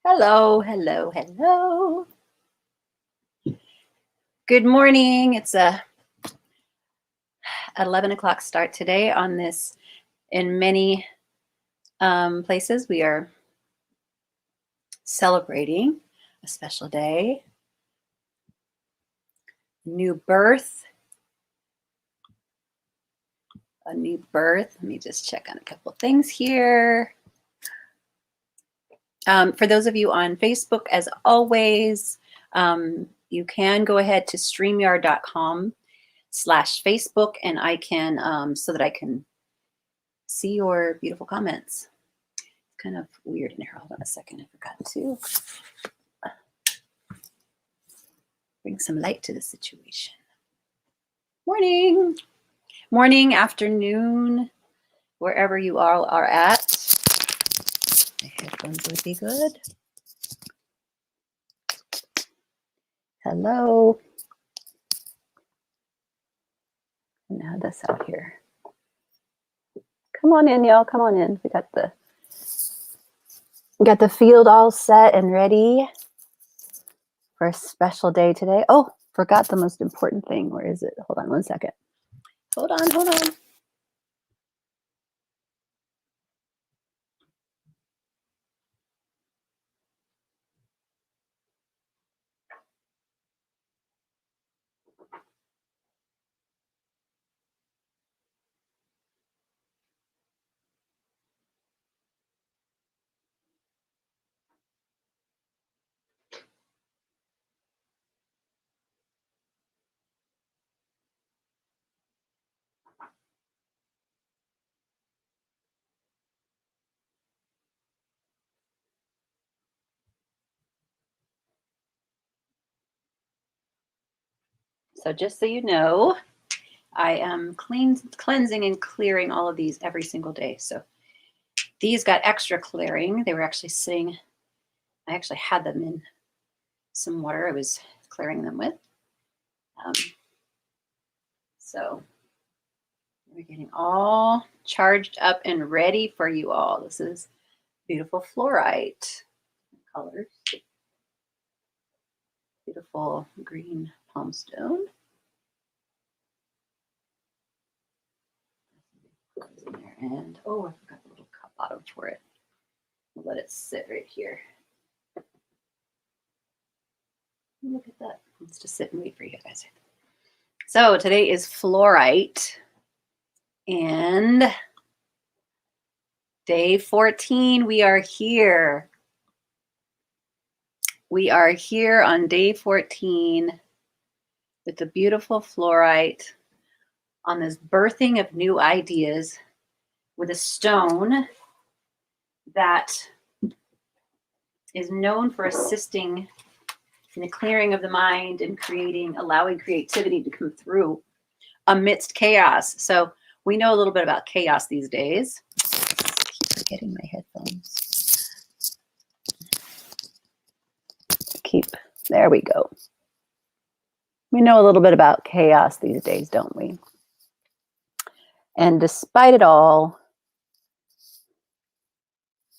Hello, hello, hello. Good morning. It's a 11 o'clock start today on this. In many places, we are celebrating a special day, new birth, a new birth. Let me just check on a couple things here. For those of you on Facebook, as always, you can go ahead to streamyard.com/Facebook, and I can, so that I can see your beautiful comments. It's kind of weird in here. Hold on a second. I forgot to bring some light to the situation. Morning, morning, afternoon, wherever you all are at. My headphones would be good. Hello. Now this out here. Come on in, y'all. Come on in. We got the field all set and ready for a special day today. Oh, forgot the most important thing. Where is it? Hold on one second. Hold on, hold on. So just so you know, I am cleansing and clearing all of these every single day. So these got extra clearing. They were actually sitting, I actually had them in some water I was clearing them with. So we're getting all charged up and ready for you all. This is beautiful Fluorite Colors. Beautiful green palm stone. And oh, I forgot the little cup bottom for it. I'll let it sit right here. Look at that. Let's just sit and wait for you guys. So today is Fluorite and day 14. We are here. We are here on day 14 with the beautiful Fluorite on this birthing of new ideas with a stone that is known for assisting in the clearing of the mind and allowing creativity to come through amidst chaos. So we know a little bit about chaos these days. I keep forgetting my headphones. There we go. We know a little bit about chaos these days, don't we? And despite it all,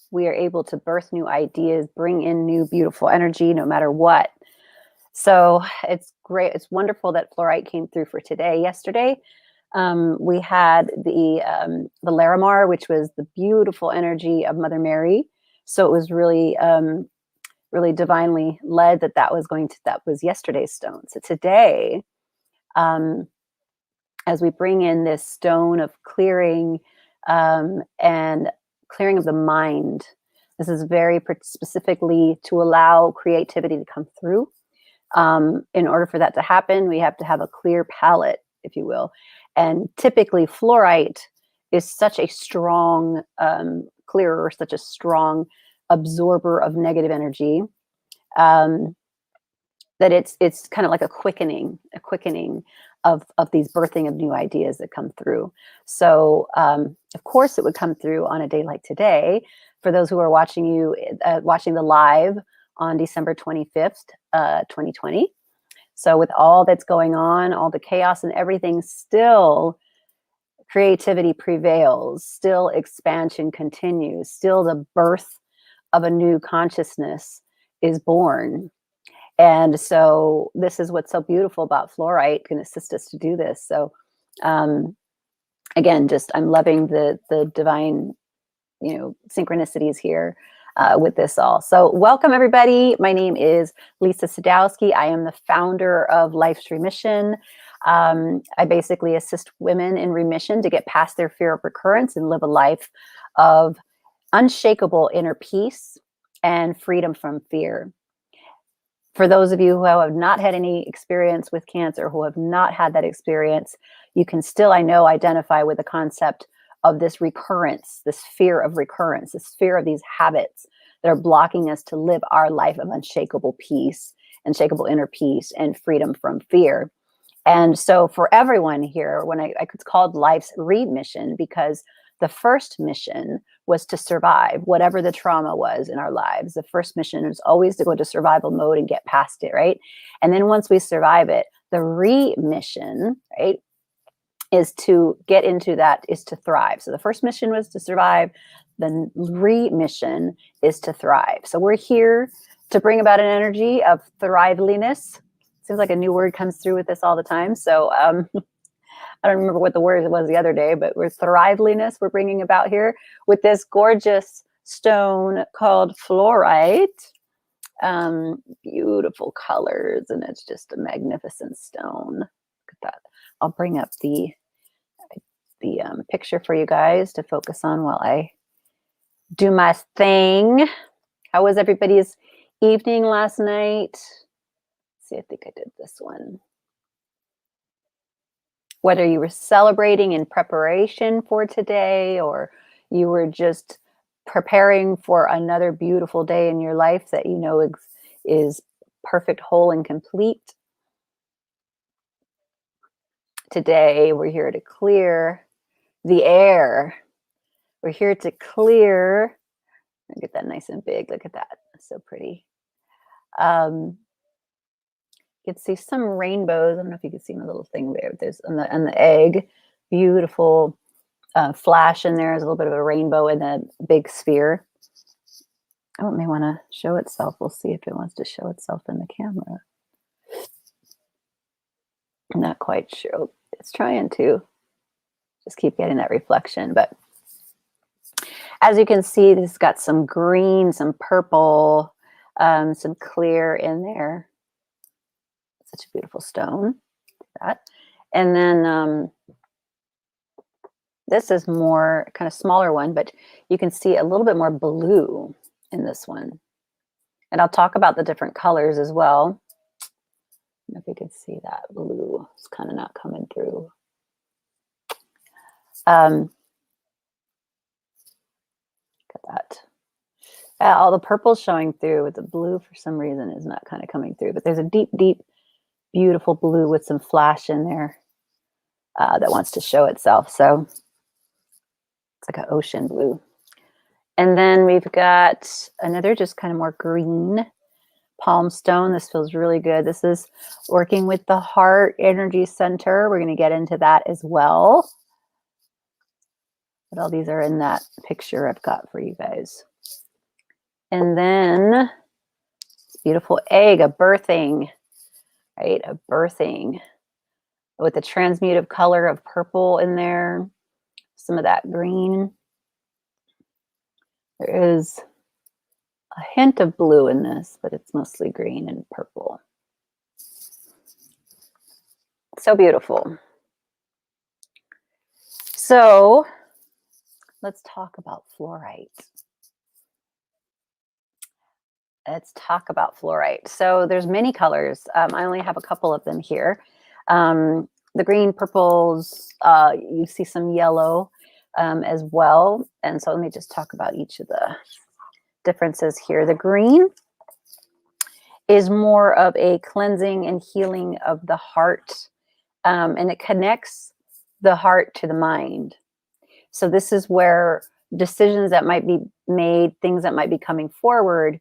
we are able to birth new ideas, bring in new beautiful energy, no matter what. So it's great. It's wonderful that Fluorite came through for today. Yesterday, we had the Larimar, which was the beautiful energy of Mother Mary. So it was really, really divinely led that was yesterday's stone. So today, as we bring in this stone of clearing and clearing of the mind, this is very specifically to allow creativity to come through. In order for that to happen, we have to have a clear palette, if you will. And typically Fluorite is such a strong clearer, such a strong absorber of negative energy, that it's kind of like a quickening of these birthing of new ideas that come through. So of course it would come through on a day like today. For those who are watching the live on December 25th, 2020. So with all that's going on, all the chaos and everything, still creativity prevails, still expansion continues, still the birth of a new consciousness is born. And so this is what's so beautiful about fluorite, can assist us to do this. So again, just I'm loving the divine, synchronicities here with this all. So welcome everybody. My name is Lisa Sadowski. I am the founder of Life's Remission. I basically assist women in remission to get past their fear of recurrence and live a life of unshakable inner peace and freedom from fear. For those of you who have not had any experience with cancer, who have not had that experience, you can still, I know, identify with the concept of this recurrence, this fear of recurrence, this fear of these habits that are blocking us to live our life of unshakable peace, unshakable inner peace, and freedom from fear. And so for everyone here, when it's called Life's Remission, because the first mission was to survive whatever the trauma was in our lives. The first mission is always to go into survival mode and get past it, right? And then once we survive it, the remission, right, is to get into that, is to thrive. So the first mission was to survive. The remission is to thrive. So we're here to bring about an energy of thriveliness. Seems like a new word comes through with this all the time. So I don't remember what the word was the other day, but we're thriveliness we're bringing about here with this gorgeous stone called fluorite. Beautiful colors, and it's just a magnificent stone. Look at that. I'll bring up the picture for you guys to focus on while I do my thing. How was everybody's evening last night? Let's see, I think I did this one. Whether you were celebrating in preparation for today, or you were just preparing for another beautiful day in your life that you know is perfect, whole, and complete. Today, we're here to clear the air. We're here to clear. Get that nice and big. Look at that. That's so pretty. You can see some rainbows. I don't know if you can see my little thing there. There's on the egg, beautiful flash in there. There's a little bit of a rainbow in the big sphere. Oh, it may want to show itself. We'll see if it wants to show itself in the camera. I'm not quite sure. It's trying to. Just keep getting that reflection. But as you can see, this has got some green, some purple, some clear in there. Such a beautiful stone. That. And then this is more kind of smaller one, but you can see a little bit more blue in this one. And I'll talk about the different colors as well. I don't know if you can see that blue. It's kind of not coming through. Look at that. All the purple's showing through, with the blue for some reason is not kind of coming through. But there's a deep, deep, beautiful blue with some flash in there that wants to show itself. So it's like an ocean blue. And then we've got another just kind of more green palm stone. This feels really good. This is working with the heart energy center. We're going to get into that as well. But all these are in that picture I've got for you guys. And then beautiful egg, a birthing. Right, a birthing with the transmutive color of purple in there, some of that green. There is a hint of blue in this, but it's mostly green and purple. So beautiful. So let's talk about fluorite. Let's talk about fluorite. So there's many colors. I only have a couple of them here. The green, purples, you see some yellow as well. And so let me just talk about each of the differences here. The green is more of a cleansing and healing of the heart, and it connects the heart to the mind. So this is where decisions that might be made, things that might be coming forward,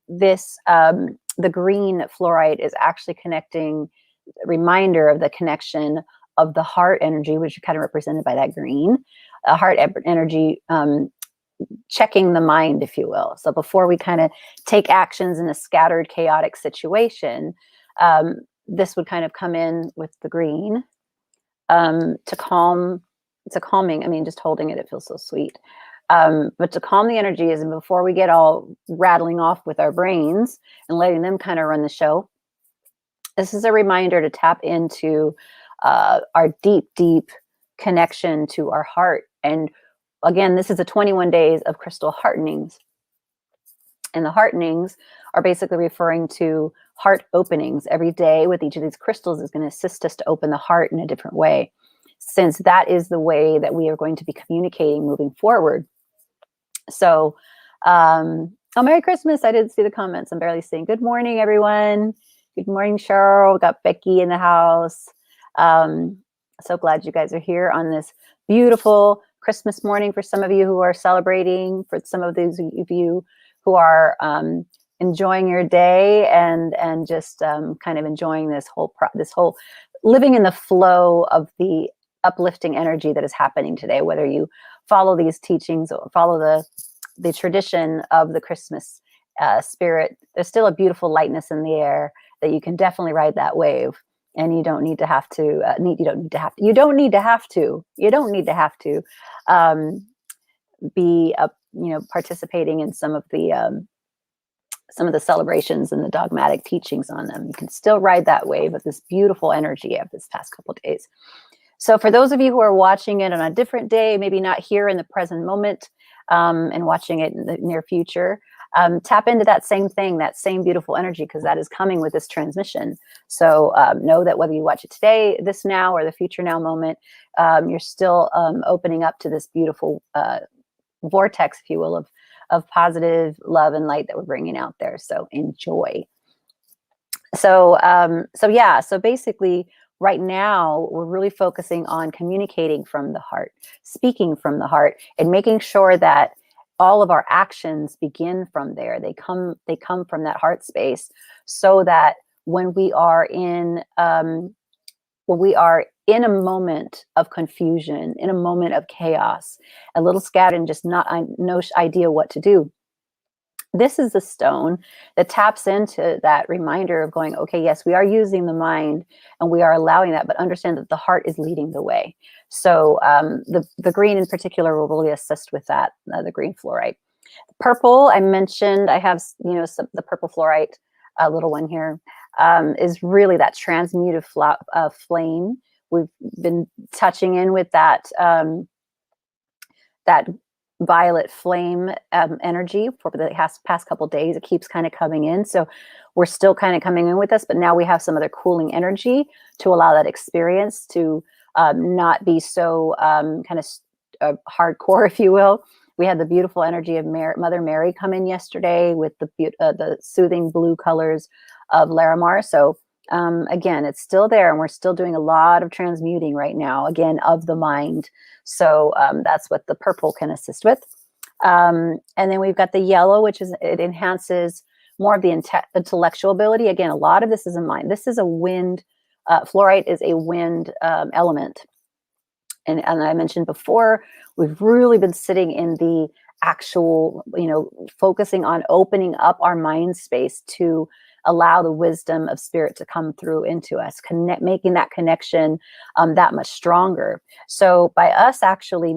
this the green fluorite is actually connecting, reminder of the connection of the heart energy, which is kind of represented by that green. Heart energy checking the mind, if you will. So before we kind of take actions in a scattered, chaotic situation, this would kind of come in with the green to calm. It's a calming. I mean, just holding it, it feels so sweet. But to calm the energies, and before we get all rattling off with our brains and letting them kind of run the show, this is a reminder to tap into our deep, deep connection to our heart. And again, this is a 21 days of crystal heartenings. And the heartenings are basically referring to heart openings. Every day with each of these crystals is going to assist us to open the heart in a different way, since that is the way that we are going to be communicating moving forward. So, oh, Merry Christmas. I didn't see the comments. I'm barely seeing. Good morning, everyone. Good morning, Cheryl. We got Becky in the house. So glad you guys are here on this beautiful Christmas morning for some of you who are celebrating, for some of those of you who are enjoying your day and just kind of enjoying this whole living in the flow of the uplifting energy that is happening today, whether you follow these teachings or follow the tradition of the Christmas spirit. There's still a beautiful lightness in the air that you can definitely ride that wave, and you don't need to have to be participating in some of the celebrations and the dogmatic teachings on them. You can still ride that wave of this beautiful energy of this past couple of days. So for those of you who are watching it on a different day, maybe not here in the present moment, and watching it in the near future, tap into that same thing, that same beautiful energy, because that is coming with this transmission. So know that whether you watch it today, this now, or the future now moment, you're still opening up to this beautiful vortex, if you will, of positive love and light that we're bringing out there. So enjoy. So basically, right now, we're really focusing on communicating from the heart, speaking from the heart, and making sure that all of our actions begin from there. They come from that heart space, so that when we are in a moment of confusion, in a moment of chaos, a little scattered and just no idea what to do, this is the stone that taps into that reminder of going, okay, yes, we are using the mind and we are allowing that, but understand that the heart is leading the way. So the green in particular will really assist with that, the green fluorite. Purple, I mentioned, I have, the purple fluorite, little one here, is really that transmutive flame. We've been touching in with that, that violet flame energy for the past couple of days. It keeps kind of coming in. So we're still kind of coming in with this, but now we have some other cooling energy to allow that experience to not be so kind of hardcore, if you will. We had the beautiful energy of Mother Mary come in yesterday with the soothing blue colors of Larimar. So again, it's still there, and we're still doing a lot of transmuting right now, again, of the mind. So that's what the purple can assist with. And then we've got the yellow, which it enhances more of the intellectual ability. Again, a lot of this is in mind. This is a wind, fluorite is a wind element. And I mentioned before, we've really been sitting in the actual, focusing on opening up our mind space to allow the wisdom of spirit to come through into us, making that connection that much stronger. So by us actually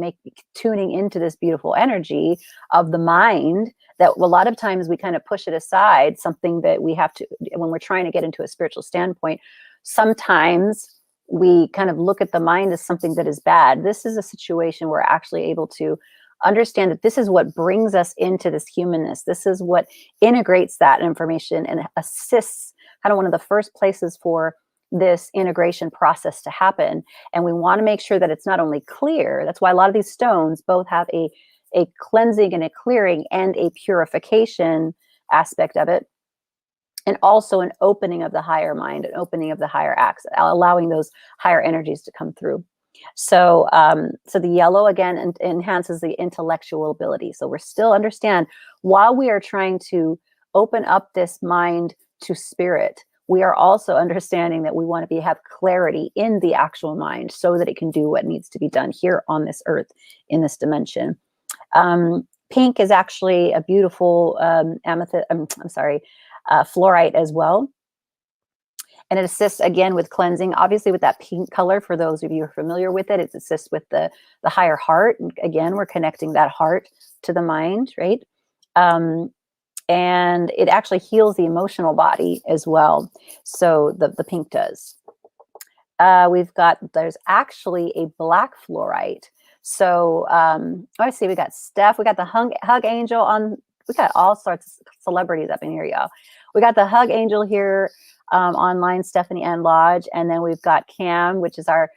tuning into this beautiful energy of the mind, that a lot of times we kind of push it aside, something that we have to, when we're trying to get into a spiritual standpoint, sometimes we kind of look at the mind as something that is bad. This is a situation where we're actually able to understand that this is what brings us into this humanness. This is what integrates that information and assists kind of one of the first places for this integration process to happen. And we want to make sure that it's not only clear. That's why a lot of these stones both have a cleansing and a clearing and a purification aspect of it. And also an opening of the higher mind, an opening of the higher acts, allowing those higher energies to come through. So, so the yellow, again, enhances the intellectual ability. So we're still understand, while we are trying to open up this mind to spirit, we are also understanding that we want to have clarity in the actual mind so that it can do what needs to be done here on this earth, in this dimension. Pink is actually a beautiful amethyst. I'm sorry, fluorite as well. And it assists again with cleansing, obviously with that pink color. For those of you who are familiar with it, it assists with the higher heart. And again, we're connecting that heart to the mind, right? And it actually heals the emotional body as well. So the pink does. There's actually a black fluorite. So I see we got Steph, we got the hug angel on. We got all sorts of celebrities up in here, y'all. We got the hug angel here online, Stephanie and Lodge, and then we've got Cam, which is our.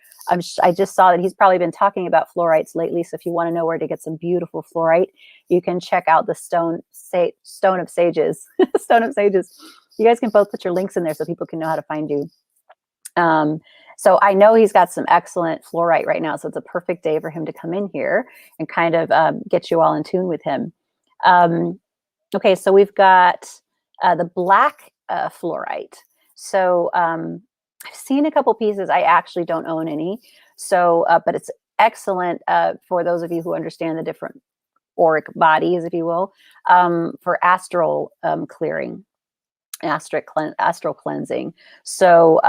I just saw that he's probably been talking about fluorites lately. So if you want to know where to get some beautiful fluorite, you can check out the Stone of Sages. Stone of Sages. You guys can both put your links in there so people can know how to find you. So I know he's got some excellent fluorite right now. So it's a perfect day for him to come in here and kind of get you all in tune with him. Okay, so we've got the black fluorite. So I've seen a couple pieces. I actually don't own any. So, but it's excellent for those of you who understand the different auric bodies, if you will, for astral clearing. Astral cleansing. So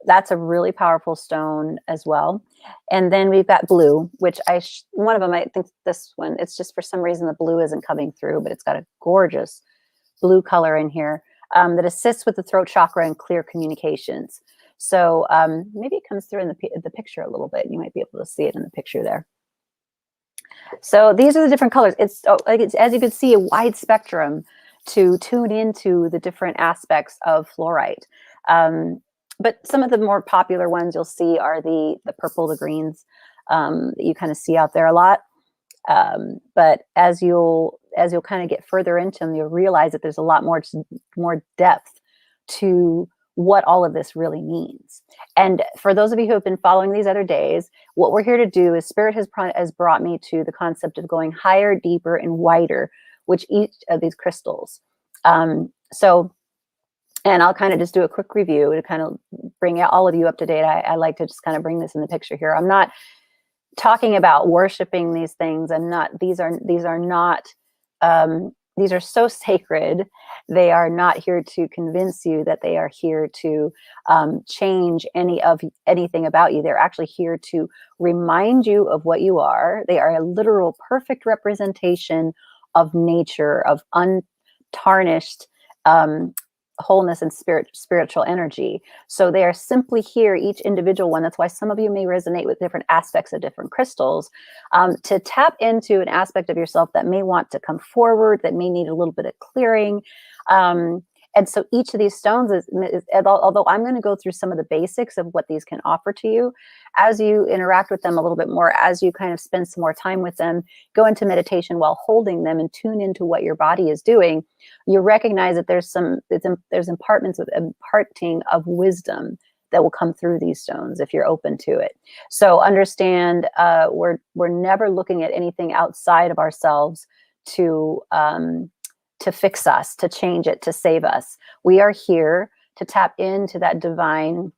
that's a really powerful stone as well. And then we've got blue, which one of them, I think this one, it's just for some reason the blue isn't coming through, but it's got a gorgeous blue color in here that assists with the throat chakra and clear communications. So maybe it comes through in the picture a little bit. You might be able to see it in the picture there. So these are the different colors. It's as you can see, a wide spectrum to tune into the different aspects of fluorite. But some of the more popular ones you'll see are the purple, the greens that you kind of see out there a lot. But as you'll kind of get further into them, you'll realize that there's a lot more depth to what all of this really means. And for those of you who have been following these other days, what we're here to do is Spirit has brought me to the concept of going higher, deeper, and wider, which each of these crystals. And I'll kind of just do a quick review to kind of bring all of you up to date. I like to just kind of bring this in the picture here. I'm not talking about worshiping these things. These are so sacred. They are not here to convince you that they are here to change anything about you. They're actually here to remind you of what you are. They are a literal perfect representation of nature, of untarnished wholeness and spiritual energy. So they are simply here, each individual one. That's why some of you may resonate with different aspects of different crystals, to tap into an aspect of yourself that may want to come forward, that may need a little bit of clearing. And so each of these stones although I'm going to go through some of the basics of what these can offer to you, as you interact with them a little bit more, as you kind of spend some more time with them, go into meditation while holding them and tune into what your body is doing, you recognize that there's imparting of wisdom that will come through these stones if you're open to it. So understand, we're never looking at anything outside of ourselves to fix us, to change it, to save us. We are here to tap into that divine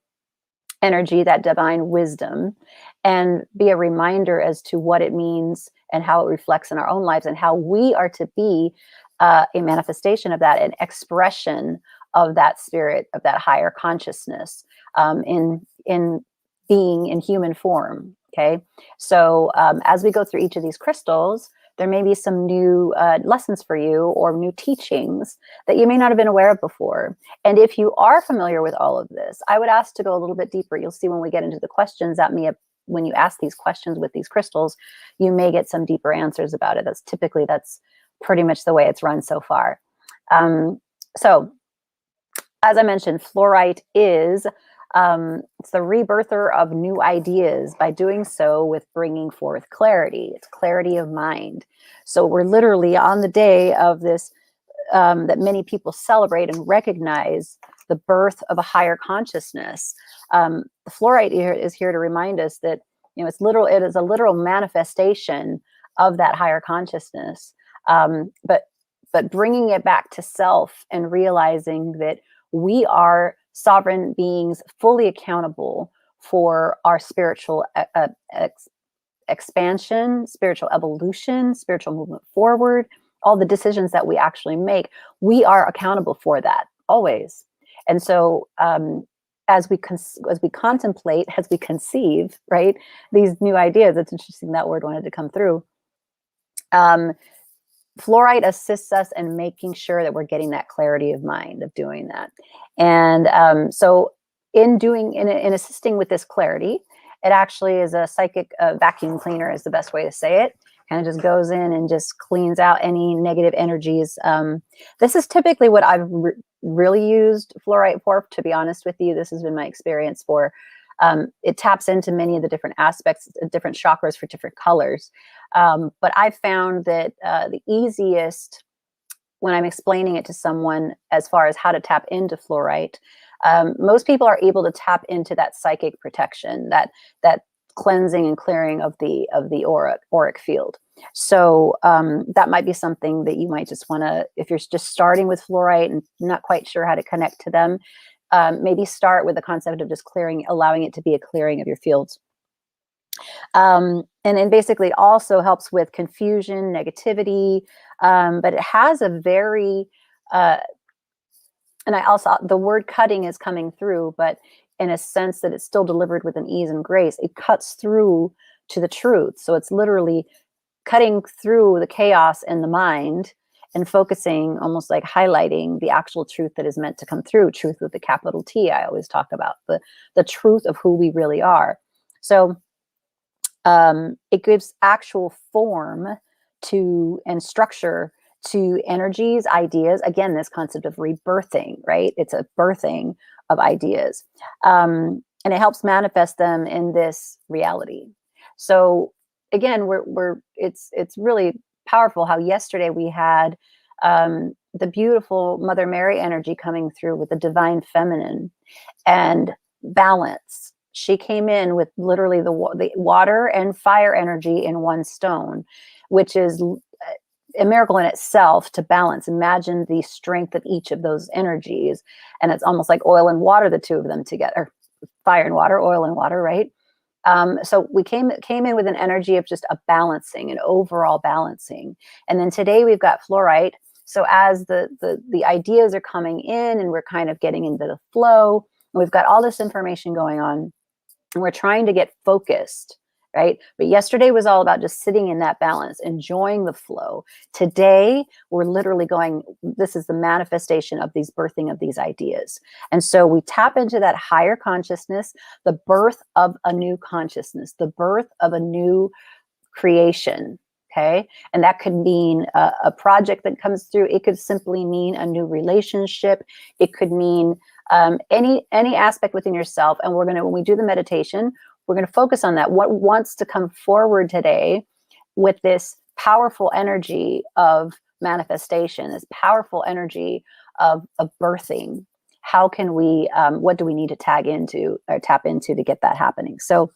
energy, that divine wisdom, and be a reminder as to what it means and how it reflects in our own lives, and how we are to be a manifestation of that, an expression of that spirit, of that higher consciousness in being in human form. Okay, so as we go through each of these crystals, there may be some new lessons for you or new teachings that you may not have been aware of before. And if you are familiar with all of this, I would ask to go a little bit deeper. You'll see when we get into the questions that when you ask these questions with these crystals, you may get some deeper answers about it. That's pretty much the way it's run so far. So as I mentioned, fluorite is it's the rebirther of new ideas by doing so with bringing forth clarity. It's clarity of mind. So we're literally on the day of this that many people celebrate and recognize the birth of a higher consciousness. The fluorite is here to remind us that it is a literal manifestation of that higher consciousness. But bringing it back to self and realizing that we are sovereign beings, fully accountable for our spiritual expansion, spiritual evolution, spiritual movement forward, all the decisions that we actually make, we are accountable for that always. And so as we contemplate, as we conceive, right, these new ideas, it's interesting that word wanted to come through. Fluorite assists us in making sure that we're getting that clarity of mind of doing that. And so in assisting with this clarity, it actually is a psychic vacuum cleaner is the best way to say it. Kind of just goes in and just cleans out any negative energies. This is typically what I've really used fluorite for, to be honest with you. This has been my experience for. It taps into many of the different aspects, different chakras for different colors. But I found that the easiest, when I'm explaining it to someone as far as how to tap into fluorite, most people are able to tap into that psychic protection, that cleansing and clearing of the auric field. So that might be something that you might just want to, if you're just starting with fluorite and not quite sure how to connect to them, maybe start with the concept of just clearing, allowing it to be a clearing of your fields. And it basically also helps with confusion, negativity, but it has a very, and I also, the word cutting is coming through, but in a sense that it's still delivered with an ease and grace. It cuts through to the truth. So it's literally cutting through the chaos in the mind and focusing, almost like highlighting the actual truth that is meant to come through, truth with the capital T. I always talk about the truth of who we really are. So it gives actual form to and structure to energies, ideas. Again, this concept of rebirthing, right? It's a birthing of ideas. And it helps manifest them in this reality. So again, it's really powerful how yesterday we had the beautiful Mother Mary energy coming through with the divine feminine and balance. She came in with literally the water and fire energy in one stone, which is a miracle in itself to balance. Imagine the strength of each of those energies. And it's almost like oil and water, the two of them together, fire and water, oil and water, right? So we came in with an energy of just a balancing, an overall balancing. And then today we've got fluorite. So as the ideas are coming in and we're kind of getting into the flow, and we've got all this information going on, and we're trying to get focused, right? But yesterday was all about just sitting in that balance, enjoying the flow. Today, we're literally going, this is the manifestation of these birthing of these ideas. And so we tap into that higher consciousness, the birth of a new consciousness, the birth of a new creation. Okay. And that could mean a project that comes through. It could simply mean a new relationship. It could mean any aspect within yourself. And when we do the meditation, we're going to focus on that. What wants to come forward today with this powerful energy of manifestation, this powerful energy of birthing? How can we, what do we need to tap into to get that happening? So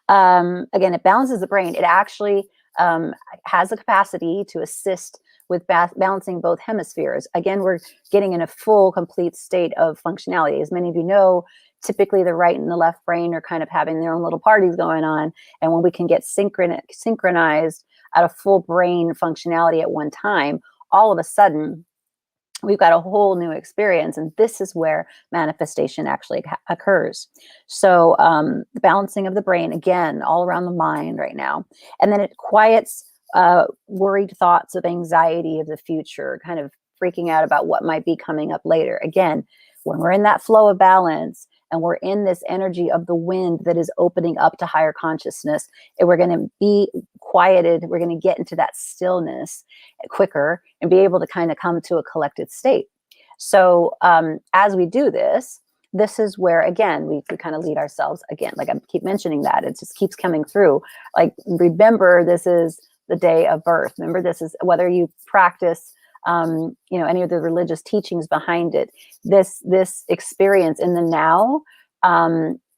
again, it balances the brain. It actually has the capacity to assist with balancing both hemispheres. Again, we're getting in a full, complete state of functionality. As many of you know, typically the right and the left brain are kind of having their own little parties going on. And when we can get synchronized at a full brain functionality at one time, all of a sudden, we've got a whole new experience. And this is where manifestation actually occurs. So the balancing of the brain, again, all around the mind right now. And then it quiets worried thoughts of anxiety of the future, kind of freaking out about what might be coming up later. Again, when we're in that flow of balance and we're in this energy of the wind that is opening up to higher consciousness, and we're going to be quieted, we're going to get into that stillness quicker and be able to kind of come to a collected state. So as we do this, this is where, again, we kind of lead ourselves again. Like I keep mentioning that, it just keeps coming through. Like, remember, this is the day of birth. Remember, this is whether you practice any of the religious teachings behind it, this experience in the now,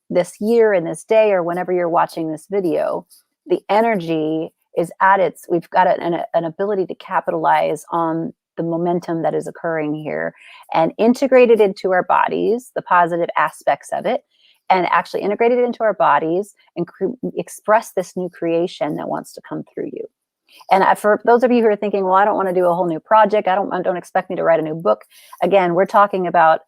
this year and this day, or whenever you're watching this video, the energy is at its, we've got an ability to capitalize on the momentum that is occurring here and integrate it into our bodies, the positive aspects of it, and actually integrate it into our bodies and express this new creation that wants to come through you. And for those of you who are thinking, well, I don't want to do a whole new project. Don't expect me to write a new book. Again, we're talking about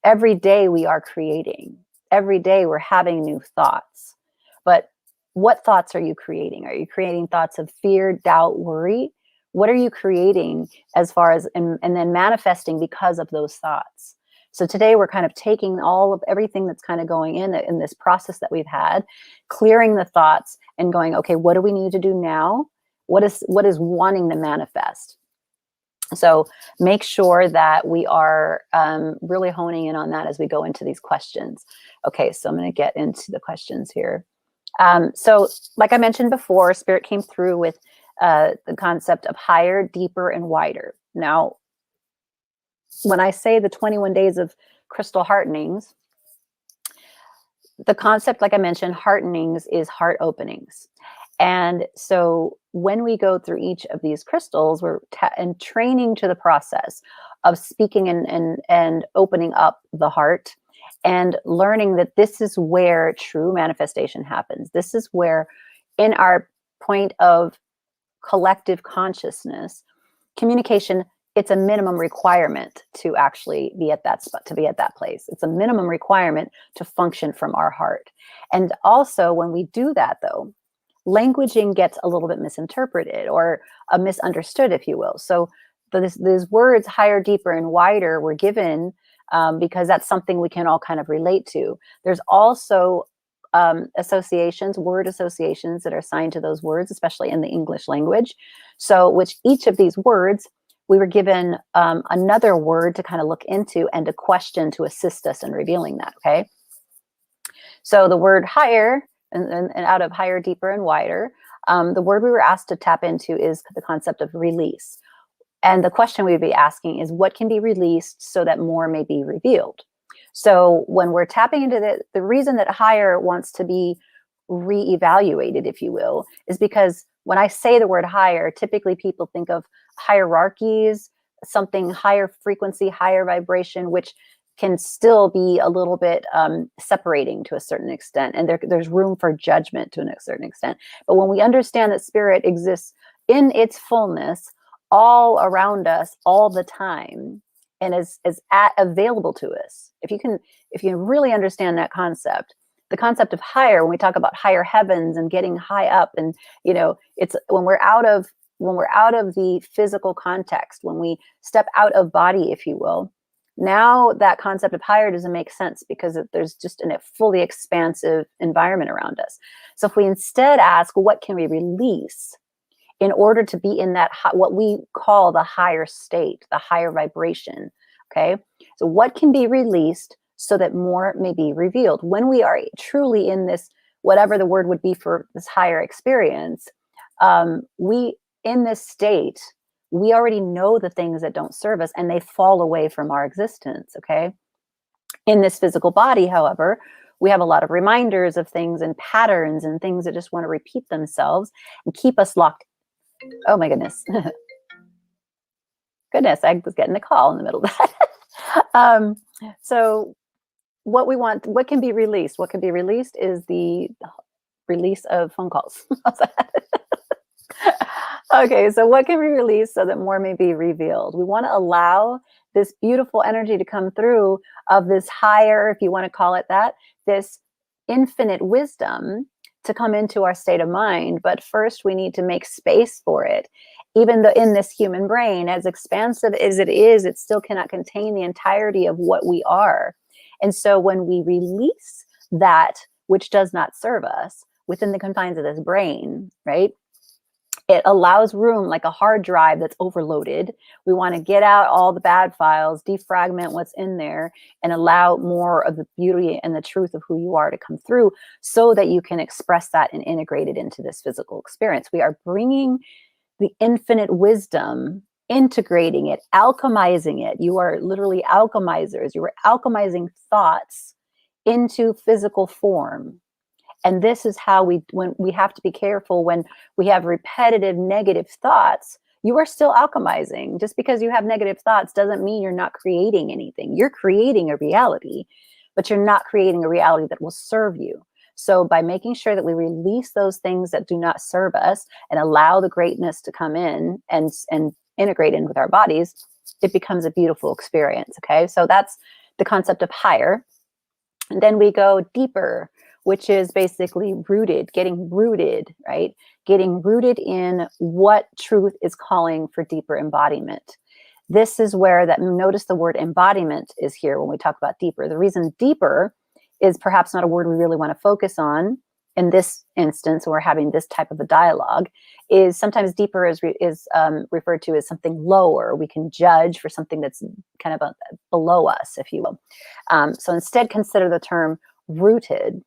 every day we are creating. Every day we're having new thoughts. But what thoughts are you creating? Are you creating thoughts of fear, doubt, worry? What are you creating as far as, and then manifesting because of those thoughts? So today we're kind of taking everything that's kind of going in this process that we've had, clearing the thoughts and going, okay, what do we need to do now? What is wanting to manifest? So make sure that we are really honing in on that as we go into these questions. Okay, so I'm going to get into the questions here. So like I mentioned before, Spirit came through with the concept of higher, deeper, and wider. Now, when I say the 21 days of crystal heartenings, the concept, like I mentioned, heartenings is heart openings. And so when we go through each of these crystals, we're training to the process of speaking and opening up the heart and learning that this is where true manifestation happens. This is where, in our point of collective consciousness, communication, it's a minimum requirement to actually be at that spot, to be at that place. It's a minimum requirement to function from our heart. And also when we do that though, languaging gets a little bit misinterpreted or misunderstood, if you will. So these words, higher, deeper, and wider, were given because that's something we can all kind of relate to. There's also associations, word associations that are assigned to those words, especially in the English language. So which each of these words, we were given another word to kind of look into and a question to assist us in revealing that, okay? So the word higher, and out of higher, deeper, and wider, the word we were asked to tap into is the concept of release. And the question we would be asking is, what can be released so that more may be revealed? So when we're tapping into the reason that higher wants to be reevaluated, if you will, is because when I say the word higher, typically people think of hierarchies, something higher frequency, higher vibration, which can still be a little bit separating to a certain extent. And there's room for judgment to a certain extent. But when we understand that spirit exists in its fullness, all around us, all the time, and is available to us. If you really understand that concept, the concept of higher, when we talk about higher heavens and getting high up, and it's when we're out of the physical context, when we step out of body, if you will. Now that concept of higher doesn't make sense because there's just a fully expansive environment around us. So if we instead ask, what can we release in order to be in that what we call the higher state, the higher vibration, okay? So what can be released so that more may be revealed? When we are truly in this, whatever the word would be for this higher experience, in this state, we already know the things that don't serve us and they fall away from our existence, okay? In this physical body, however, we have a lot of reminders of things and patterns and things that just want to repeat themselves and keep us locked. Oh my goodness. Goodness, I was getting a call in the middle of that. So what can be released? What can be released is the release of phone calls. Okay, so what can be released so that more may be revealed? We want to allow this beautiful energy to come through of this higher, if you want to call it that, this infinite wisdom to come into our state of mind. But first we need to make space for it. Even though in this human brain, as expansive as it is, it still cannot contain the entirety of what we are. And so when we release that which does not serve us within the confines of this brain, right? It allows room, like a hard drive that's overloaded. We want to get out all the bad files, defragment what's in there, and allow more of the beauty and the truth of who you are to come through so that you can express that and integrate it into this physical experience. We are bringing the infinite wisdom, integrating it, alchemizing it. You are literally alchemizers. You are alchemizing thoughts into physical form. And this is how when we have to be careful when we have repetitive negative thoughts. You are still alchemizing. Just because you have negative thoughts doesn't mean you're not creating anything. You're creating a reality, but you're not creating a reality that will serve you. So by making sure that we release those things that do not serve us and allow the greatness to come in and integrate in with our bodies, it becomes a beautiful experience. Okay, so that's the concept of higher. And then we go deeper, which is basically rooted, getting rooted, right? Getting rooted in what truth is calling for deeper embodiment. This is where that, notice the word embodiment is here when we talk about deeper. The reason deeper is perhaps not a word we really want to focus on in this instance when we're having this type of a dialogue, is sometimes deeper is referred to as something lower. We can judge for something that's kind of below us, if you will. So instead, consider the term rooted,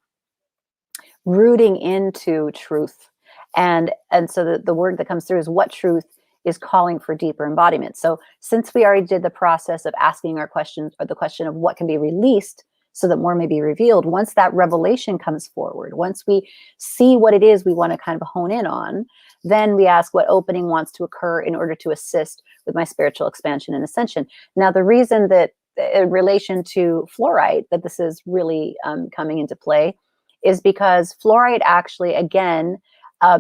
rooting into truth. And so the word that comes through is what truth is calling for deeper embodiment. So since we already did the process of asking our questions, or the question of what can be released so that more may be revealed, once that revelation comes forward, once we see what it is we want to kind of hone in on, then we ask what opening wants to occur in order to assist with my spiritual expansion and ascension. Now, the reason that in relation to fluorite that this is really coming into play is because fluorite actually, again,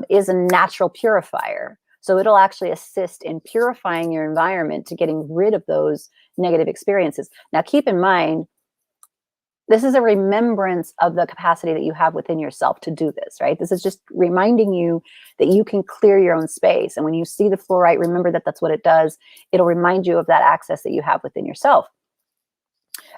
is a natural purifier. So it'll actually assist in purifying your environment to getting rid of those negative experiences. Now, keep in mind, this is a remembrance of the capacity that you have within yourself to do this, right? This is just reminding you that you can clear your own space. And when you see the fluorite, remember that that's what it does. It'll remind you of that access that you have within yourself.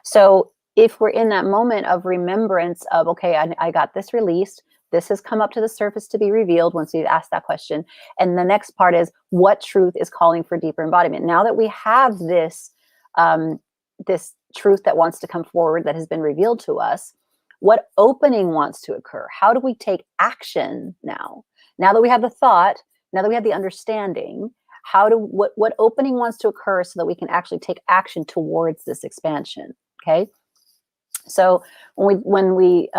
So if we're in that moment of remembrance of, okay, I got this released, this has come up to the surface to be revealed once we've asked that question. And the next part is what truth is calling for deeper embodiment. Now that we have this, this truth that wants to come forward that has been revealed to us, what opening wants to occur? How do we take action now? Now that we have the thought, now that we have the understanding, what opening wants to occur so that we can actually take action towards this expansion? Okay. So when we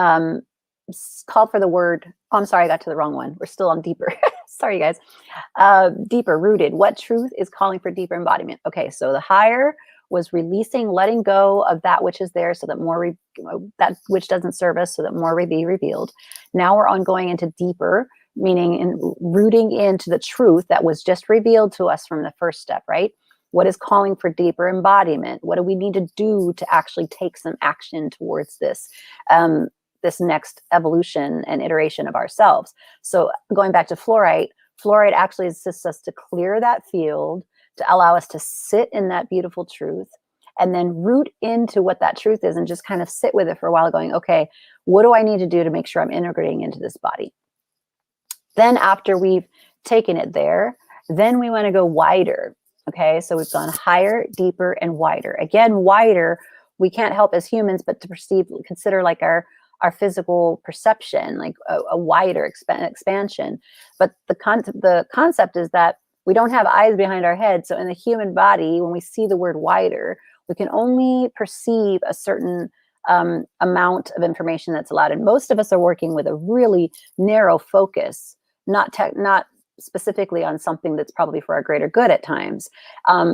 called for the word, oh, I'm sorry, I got to the wrong one. We're still on deeper. Sorry, guys. Deeper, rooted. What truth is calling for deeper embodiment? Okay, so the higher was releasing, letting go of that which is there so that more, that which doesn't serve us so that more will be revealed. Now we're on going into deeper, meaning rooting into the truth that was just revealed to us from the first step, right? What is calling for deeper embodiment? What do we need to do to actually take some action towards this, this next evolution and iteration of ourselves? So going back to fluorite, fluorite actually assists us to clear that field, to allow us to sit in that beautiful truth, and then root into what that truth is and just kind of sit with it for a while going, okay, what do I need to do to make sure I'm integrating into this body? Then after we've taken it there, then we want to go wider. Okay, so we've gone higher, deeper, and wider. Again, wider, we can't help as humans but to consider like our physical perception, like a wider expansion. But the concept is that we don't have eyes behind our head. So in the human body, when we see the word wider, we can only perceive a certain amount of information that's allowed. And most of us are working with a really narrow focus, not specifically on something that's probably for our greater good at times.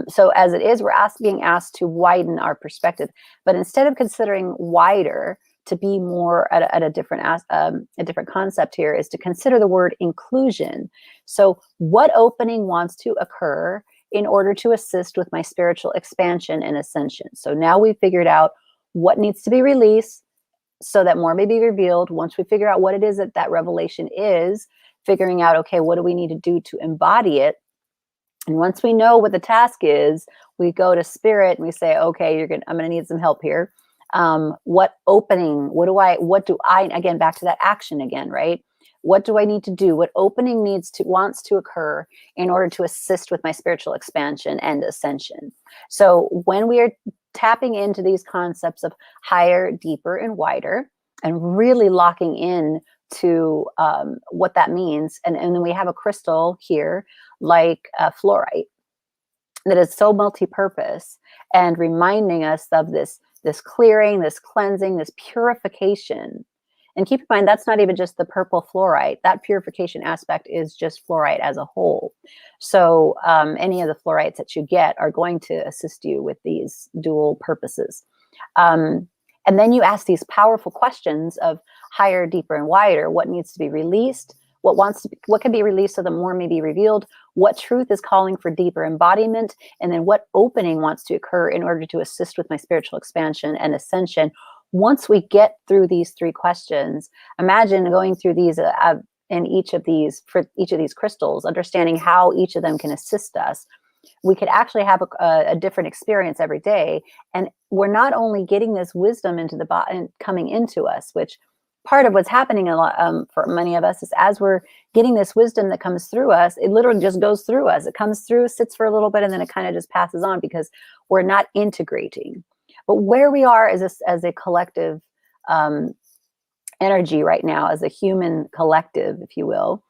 So as it is, we're being asked to widen our perspective. But instead of considering wider to be more at a different concept here, is to consider the word inclusion. So what opening wants to occur in order to assist with my spiritual expansion and ascension? So now we've figured out what needs to be released so that more may be revealed. Once we figure out what it is that revelation is, figuring out, okay, what do we need to do to embody it? And once we know what the task is, we go to spirit and we say, okay, I'm going to need some help here. What opening, what do I, again, back to that action again, right? What do I need to do? What opening wants to occur in order to assist with my spiritual expansion and ascension? So when we are tapping into these concepts of higher, deeper, and wider, and really locking in to what that means, and then we have a crystal here like fluorite that is so multi-purpose and reminding us of this clearing, this cleansing, this purification. And keep in mind, that's not even just the purple fluorite. That purification aspect is just fluorite as a whole. So any of the fluorites that you get are going to assist you with these dual purposes. And then you ask these powerful questions of higher, deeper, and wider. What needs to be released? What can be released so that more may be revealed? What truth is calling for deeper embodiment? And then what opening wants to occur in order to assist with my spiritual expansion and ascension? Once we get through these three questions, imagine going through these in each of these, for each of these crystals, understanding how each of them can assist us. We could actually have a different experience every day. And we're not only getting this wisdom into the body coming into us, which part of what's happening a lot for many of us is as we're getting this wisdom that comes through us, it literally just goes through us. It comes through, sits for a little bit, and then it kind of just passes on because we're not integrating. But where we are as a collective energy right now, as a human collective, if you will,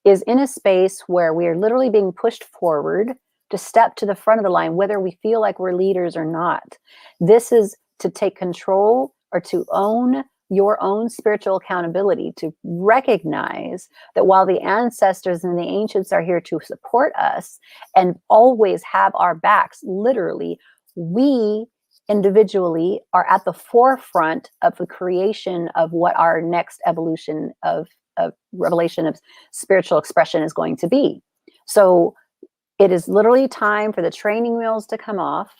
is in a space where we are literally being pushed forward to step to the front of the line, whether we feel like we're leaders or not. This is to take control or to own your own spiritual accountability, to recognize that while the ancestors and the ancients are here to support us and always have our backs, literally, we individually are at the forefront of the creation of what our next evolution of revelation of spiritual expression is going to be. So it is literally time for the training wheels to come off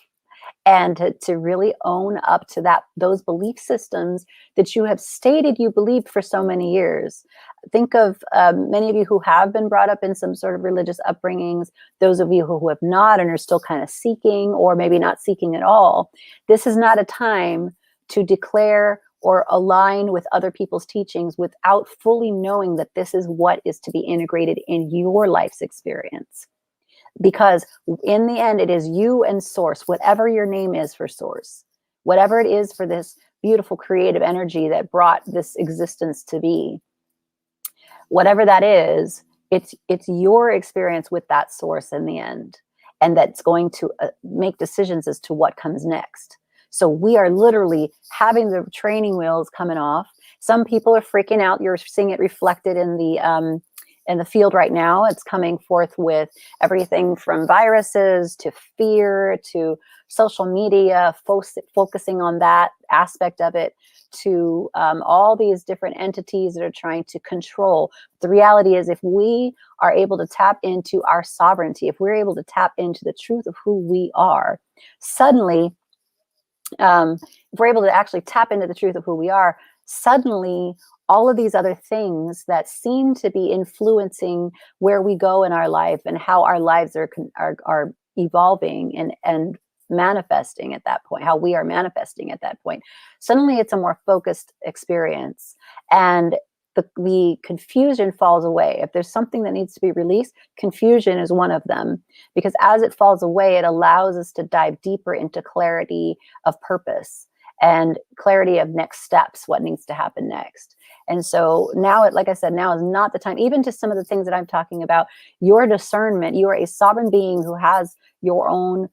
and to really own up to those belief systems that you have stated you believed for so many years. Think of many of you who have been brought up in some sort of religious upbringings, those of you who have not and are still kind of seeking, or maybe not seeking at all. This is not a time to declare or align with other people's teachings without fully knowing that this is what is to be integrated in your life's experience. Because in the end, it is you and source, whatever your name is for source, whatever it is for this beautiful creative energy that brought this existence to be, whatever that is, it's your experience with that source in the end. And that's going to make decisions as to what comes next. So we are literally having the training wheels coming off. Some people are freaking out. You're seeing it reflected in the field right now. It's coming forth with everything from viruses to fear to social media, focusing on that aspect of it, to all these different entities that are trying to control. The reality is, if we are able to tap into our sovereignty, if we're able to tap into the truth of who we are, suddenly, if we're able to actually tap into the truth of who we are, suddenly all of these other things that seem to be influencing where we go in our life and how our lives are evolving and manifesting at that point, how we are manifesting at that point, suddenly it's a more focused experience. And the confusion falls away. If there's something that needs to be released, confusion is one of them, because as it falls away, it allows us to dive deeper into clarity of purpose and clarity of next steps, what needs to happen next. And so now, like I said, now is not the time, even to some of the things that I'm talking about, your discernment. You are a sovereign being who has your own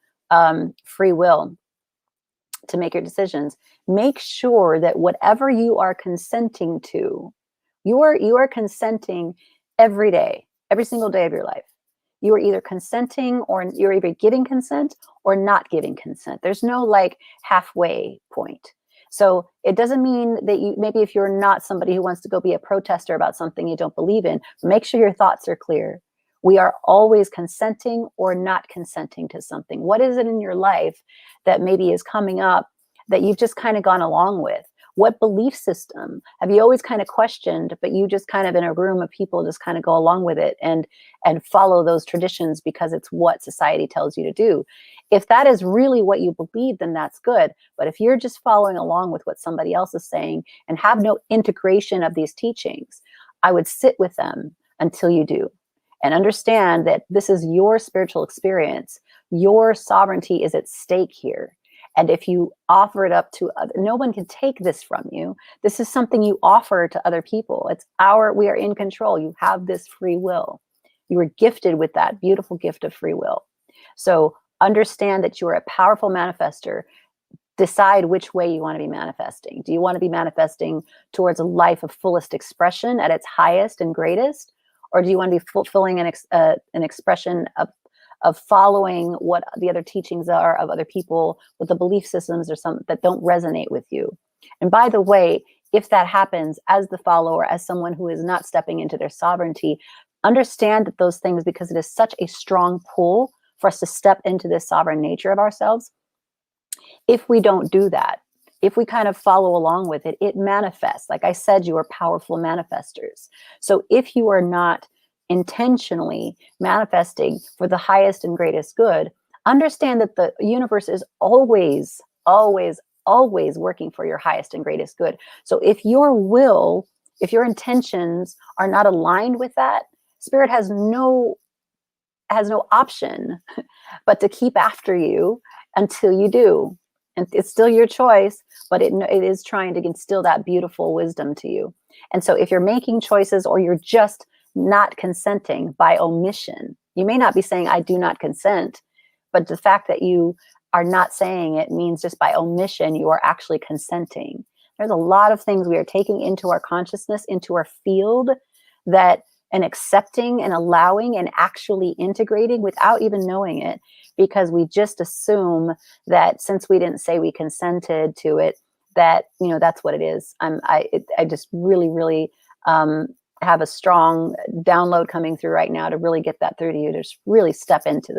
free will to make your decisions. Make sure that whatever you are consenting to, you are consenting every day, every single day of your life. You are either consenting, or you're either giving consent or not giving consent. There's no like halfway point. So it doesn't mean that maybe if you're not somebody who wants to go be a protester about something you don't believe in, make sure your thoughts are clear. We are always consenting or not consenting to something. What is it in your life that maybe is coming up that you've just kind of gone along with? What belief system have you always kind of questioned, but you just kind of in a room of people just kind of go along with it and follow those traditions because it's what society tells you to do? If that is really what you believe, then that's good. But if you're just following along with what somebody else is saying and have no integration of these teachings, I would sit with them until you do. And understand that this is your spiritual experience. Your sovereignty is at stake here. And if you offer it up to other, no one can take this from you. This is something you offer to other people. We are in control. You have this free will. You were gifted with that beautiful gift of free will. So understand that you are a powerful manifester. Decide which way you want to be manifesting. Do you want to be manifesting towards a life of fullest expression at its highest and greatest? Or do you want to be fulfilling an expression of following what the other teachings are of other people, with the belief systems or some that don't resonate with you. And by the way, if that happens as the follower, as someone who is not stepping into their sovereignty, understand that those things, because it is such a strong pull for us to step into this sovereign nature of ourselves. If we don't do that, if we kind of follow along with it, it manifests. Like I said, you are powerful manifestors. So if you are not intentionally manifesting for the highest and greatest good, understand that the universe is always, always, always working for your highest and greatest good. So if your will, if your intentions are not aligned with that, Spirit has no option but to keep after you until you do. And it's still your choice, but it is trying to instill that beautiful wisdom to you. And so if you're making choices, or you're just not consenting by omission, you may not be saying, I do not consent, but the fact that you are not saying it means just by omission, you are actually consenting. There's a lot of things we are taking into our consciousness, into our field, that and accepting and allowing and actually integrating without even knowing it, because we just assume that since we didn't say we consented to it, that, you know, that's what it is. I just really, really have a strong download coming through right now to really get that through to you, to just really step into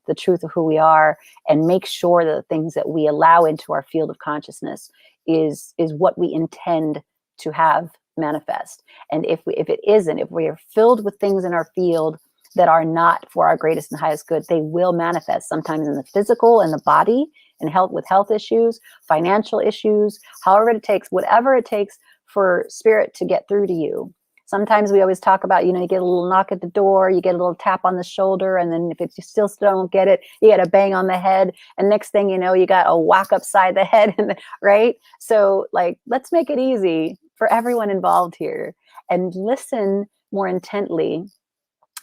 the truth of who we are, and make sure that the things that we allow into our field of consciousness is what we intend to have manifest. And if it isn't, if we are filled with things in our field that are not for our greatest and highest good, they will manifest sometimes in the physical, in the body, and health, with health issues, financial issues, however it takes, whatever it takes for Spirit to get through to you. Sometimes we always talk about, you know, you get a little knock at the door, you get a little tap on the shoulder, and then if you still don't get it, you get a bang on the head, and next thing you know, you got a whack upside the head, right? So, like, let's make it easy for everyone involved here, and listen more intently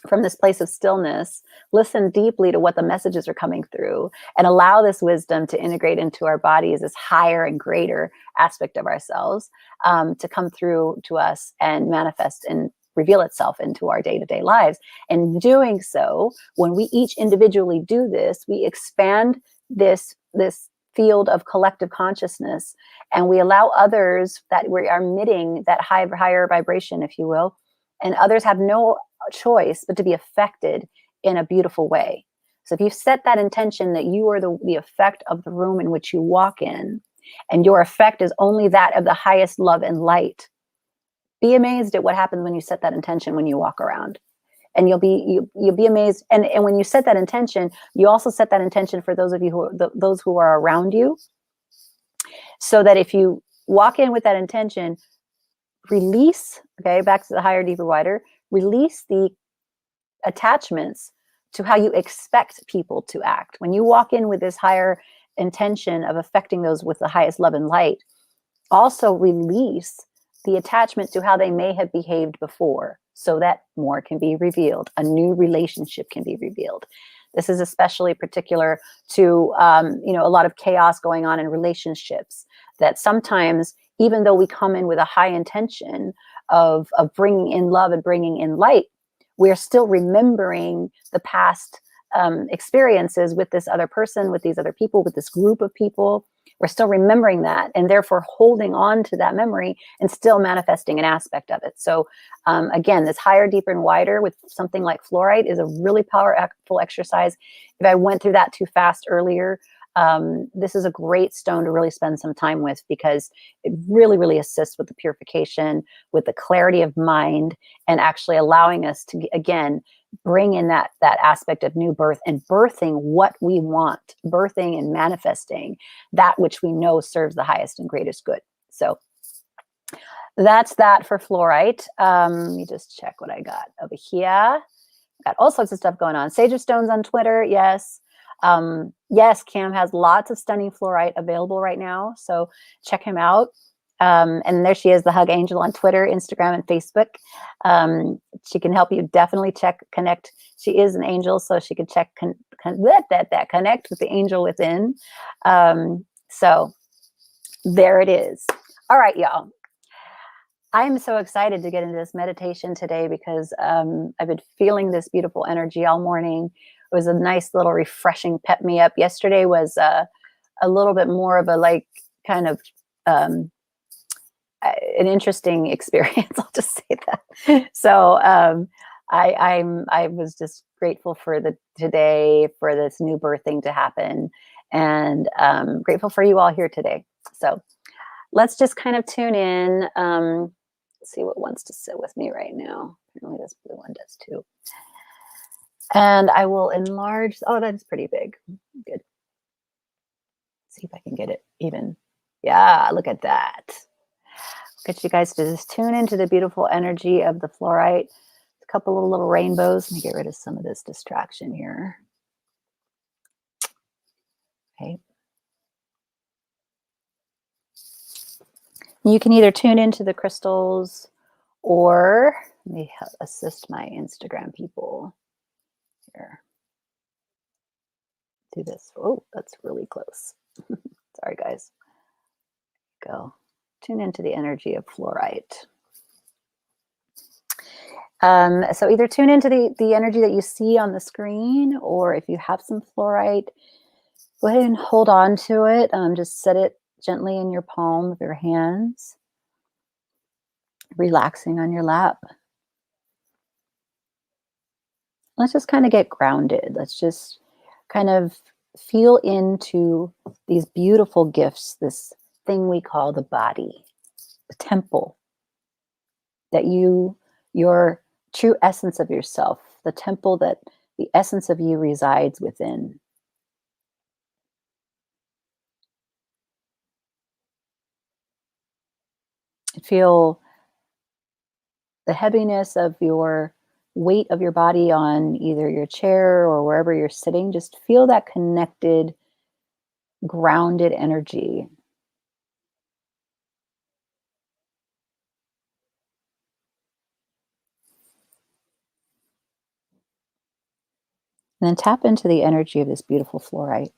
from this place of stillness. Listen deeply to what the messages are coming through, and allow this wisdom to integrate into our bodies, this higher and greater aspect of ourselves, to come through to us and manifest and reveal itself into our day-to-day lives. And doing so, when we each individually do this, we expand this field of collective consciousness, and we allow others, that we are emitting that higher vibration, if you will, and others have no choice but to be affected in a beautiful way. So if you set that intention that you are the effect of the room in which you walk in, and your effect is only that of the highest love and light, be amazed at what happens when you set that intention when you walk around. And you'll be amazed. And when you set that intention, you also set that intention for those of you those who are around you, so that if you walk in with that intention, release, okay, back to the higher, deeper, wider, release the attachments to how you expect people to act. When you walk in with this higher intention of affecting those with the highest love and light, also release the attachment to how they may have behaved before, so that more can be revealed. A new relationship can be revealed. This is especially particular to, a lot of chaos going on in relationships, that sometimes, even though we come in with a high intention of bringing in love and bringing in light, we're still remembering the past experiences with this other person, with these other people, with this group of people. We're still remembering that, and therefore holding on to that memory and still manifesting an aspect of it. So again, this higher, deeper, and wider with something like fluorite is a really powerful exercise. If I went through that too fast earlier, this is a great stone to really spend some time with, because it really, really assists with the purification, with the clarity of mind, and actually allowing us to, again, bring in that aspect of new birth and birthing what we want, birthing and manifesting that which we know serves the highest and greatest good. So that's that for fluorite. Let me just check what I got over here. Got all sorts of stuff going on. Sage of Stones on Twitter, yes. Yes, Cam has lots of stunning fluorite available right now, so check him out. And there she is, the Hug Angel, on Twitter, Instagram, and Facebook. She can help you definitely connect. She is an angel, so she can connect with the angel within. So there it is. All right, y'all. I'm so excited to get into this meditation today, because I've been feeling this beautiful energy all morning. was a nice little refreshing pep me up. Yesterday was a little bit more of a like kind of um, an interesting experience. I'll just say that. So I was just grateful for the today for this new birthing to happen, and grateful for you all here today. So let's just kind of tune in. See what wants to sit with me right now. Apparently, this blue one does too. And I will enlarge. Oh, that's pretty big. Good. See if I can get it even. Yeah, look at that. Get you guys to just tune into the beautiful energy of the fluorite. A couple of little rainbows. Let me get rid of some of this distraction here. Okay. You can either tune into the crystals or let me assist my Instagram people here. Do this. Oh, that's really close. Sorry, guys. Go. Tune into the energy of fluorite. So either tune into the energy that you see on the screen, or if you have some fluorite, go ahead and hold on to it. Just set it gently in your palm of your hands, relaxing on your lap. Let's just kind of get grounded. Let's just kind of feel into these beautiful gifts, this thing we call the body, the temple that your true essence of yourself, the temple that the essence of you resides within. Feel the heaviness of your weight of your body on either your chair or wherever you're sitting. Just feel that connected, grounded energy. And then tap into the energy of this beautiful fluorite.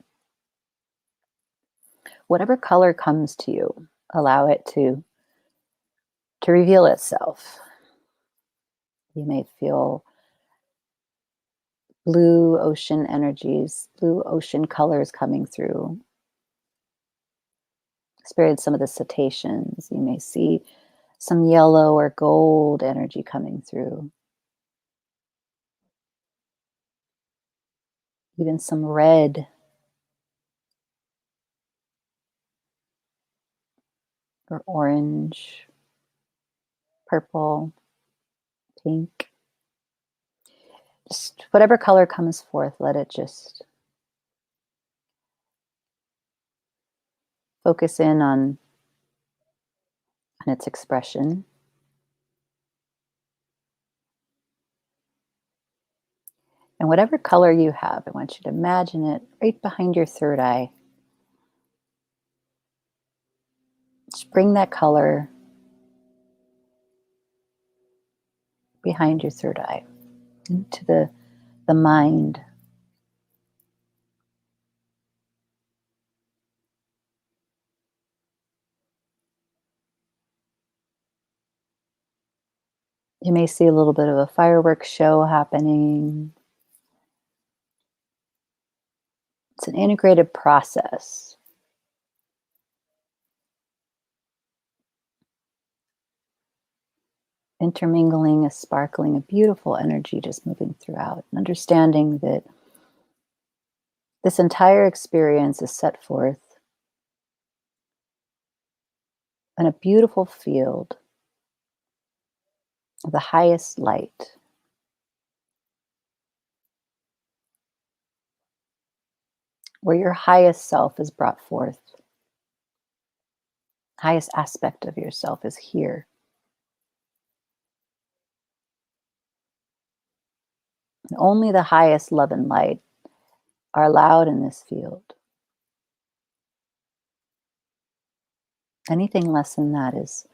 Whatever color comes to you, allow it to reveal itself. You may feel blue ocean energies, blue ocean colors coming through. Experience some of the cetaceans. You may see some yellow or gold energy coming through. Even some red or orange, purple, pink. Just whatever color comes forth, let it just focus in on its expression. And whatever color you have, I want you to imagine it right behind your third eye. Just bring that color behind your third eye into the mind. You may see a little bit of a fireworks show happening. It's an integrated process. Intermingling, a sparkling, a beautiful energy just moving throughout. And understanding that this entire experience is set forth in a beautiful field of the highest light. Where your highest self is brought forth. Highest aspect of yourself is here. And only the highest love and light are allowed in this field. Anything less than that is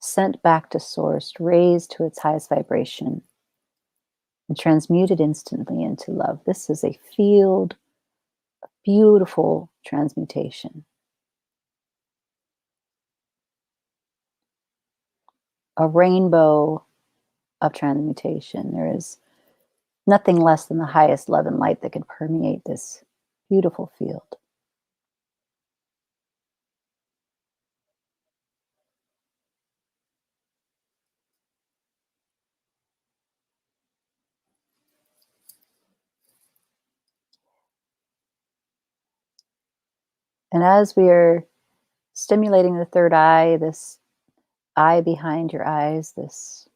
sent back to source, raised to its highest vibration, and transmuted instantly into love. This is a field of beautiful transmutation. A rainbow of transmutation. There is Nothing less than the highest love and light that can permeate this beautiful field. And as we are stimulating the third eye, this eye behind your eyes, this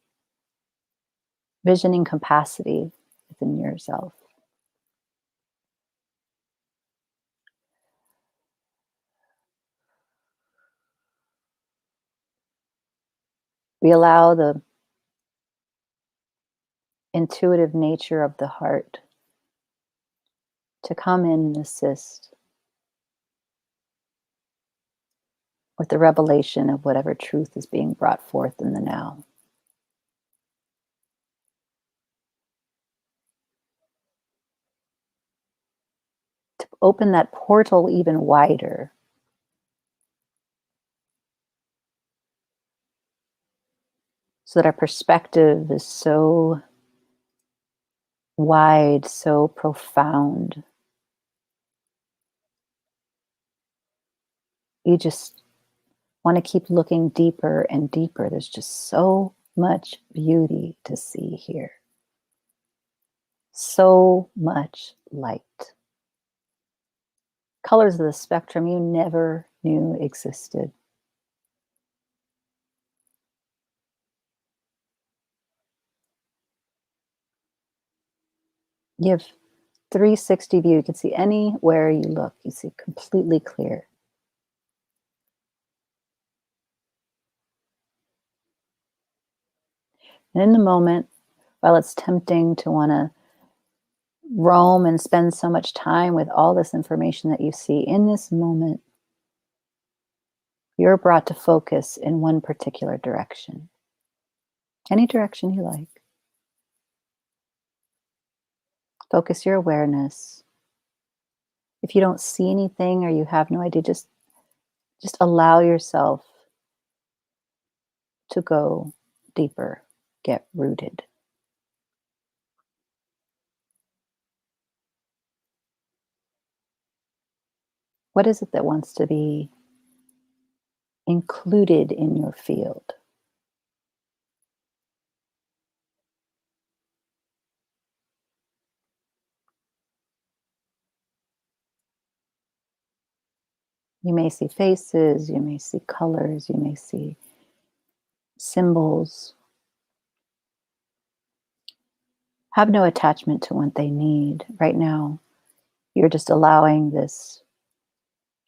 visioning capacity within yourself, we allow the intuitive nature of the heart to come in and assist with the revelation of whatever truth is being brought forth in the now. To open that portal even wider, so that our perspective is so wide, so profound. You just want to keep looking deeper and deeper. There's just so much beauty to see here. So much light. Colors of the spectrum you never knew existed. You have 360 view. You can see anywhere you look. You see completely clear. And in the moment, while it's tempting to want to roam and spend so much time with all this information that you see, in this moment, you're brought to focus in one particular direction. Any direction you like. Focus your awareness. If you don't see anything or you have no idea, just allow yourself to go deeper, get rooted. What is it that wants to be included in your field? You may see faces, you may see colors, you may see symbols. Have no attachment to what they need. Right now, you're just allowing this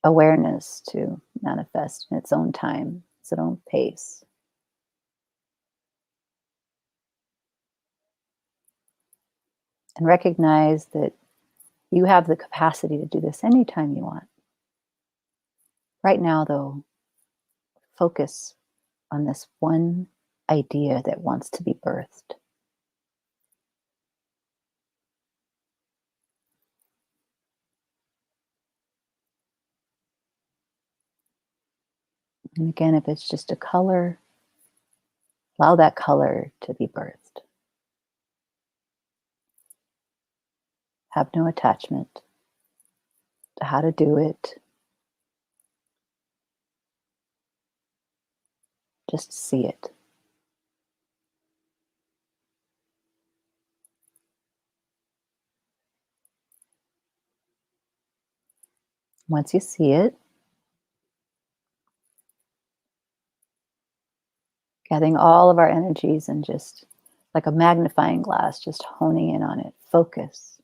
awareness to manifest in its own time, its own pace. And recognize that you have the capacity to do this anytime you want. Right now, though, focus on this one idea that wants to be birthed. And again, if it's just a color, allow that color to be birthed. Have no attachment to how to do it. Just see it. Once you see it, gathering all of our energies and just like a magnifying glass, just honing in on it. Focus.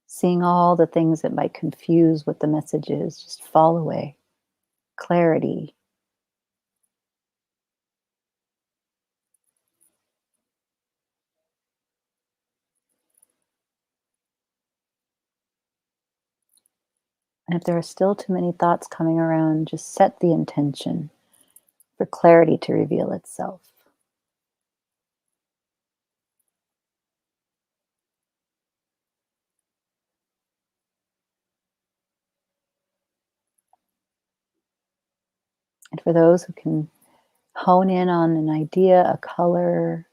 Seeing all the things that might confuse what the message is, just fall away. Clarity. And if there are still too many thoughts coming around, just set the intention for clarity to reveal itself. And for those who can hone in on an idea, a color,